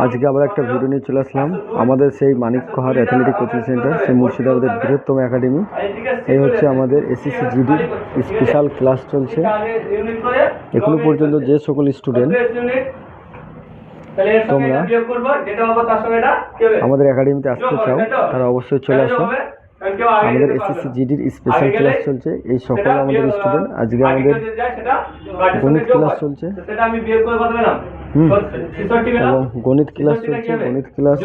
আজকে আবার একটা ভিডিও নিয়ে চলে আসলাম আমাদের সেই মানিক কহার অ্যাথলেটিক কোচিং সেন্টার, সেই মুর্শিদাবাদের বৃহত্তম একাডেমি। এই হচ্ছে আমাদের এসএসসি জিডি স্পেশাল ক্লাস চলছে। এখনো পর্যন্ত যে সকল স্টুডেন্ট তোমরা আমাদের একাডেমিতে আসতে চাও তারা অবশ্যই চলে আসো। আমাদের এসএসসি জিডির স্পেশাল ক্লাস চলছে। এই সকল আমাদের স্টুডেন্ট, আজকে আমাদের গণিত ক্লাস চলছে এবং গণিত ক্লাস চলছে। গণিত ক্লাস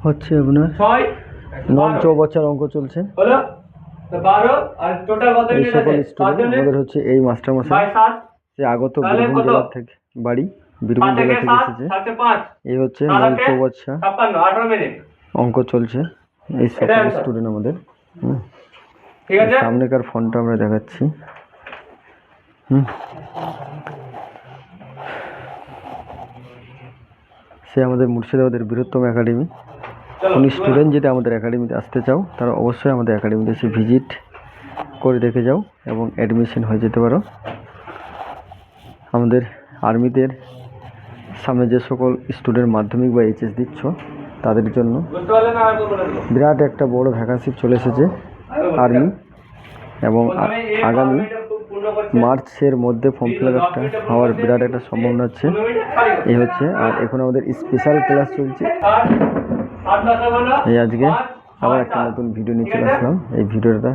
হচ্ছে আপনার 9 বছর অঙ্ক চলছে। এই সকল স্টুডেন্ট আমাদের হচ্ছে এই মাস্টারমশাই, সে আগত বীরভূম জেলা থেকে, বাড়ি বীরভূম জেলা থেকে এসেছে। এই হচ্ছে 9 বছর অঙ্ক চলছে। এই সকল স্টুডেন্ট আমাদের। সামনেকার ফোনটা আমরা দেখাচ্ছি। সে আমাদের মুর্শিদাবাদের বৃহত্তম একাডেমি। কোন স্টুডেন্ট যদি আমাদের একাডেমিতে আসতে চাও তারা অবশ্যই আমাদের একাডেমিতে এসে ভিজিট করে দেখে যাও এবং অ্যাডমিশন হয়ে যেতে পারো। আমাদের আর্মিদের সামনে যে সকল স্টুডেন্ট মাধ্যমিক বা এইচএস দিচ্ছ তাদের জন্য বিরাট একটা বড় ভ্যাকান্সি চলে এসেছে আর্মি, এবং আগামী মার্চের মধ্যে ফর্ম ফিল আপ হওয়ার বিরাট একটা সম্ভাবনা আছে। এই হচ্ছে, আর এখন আমাদের স্পেশাল ক্লাস চলছে। এই আজকে আবার একটা নতুন ভিডিও নিয়ে চলে আসলাম। এই ভিডিওটা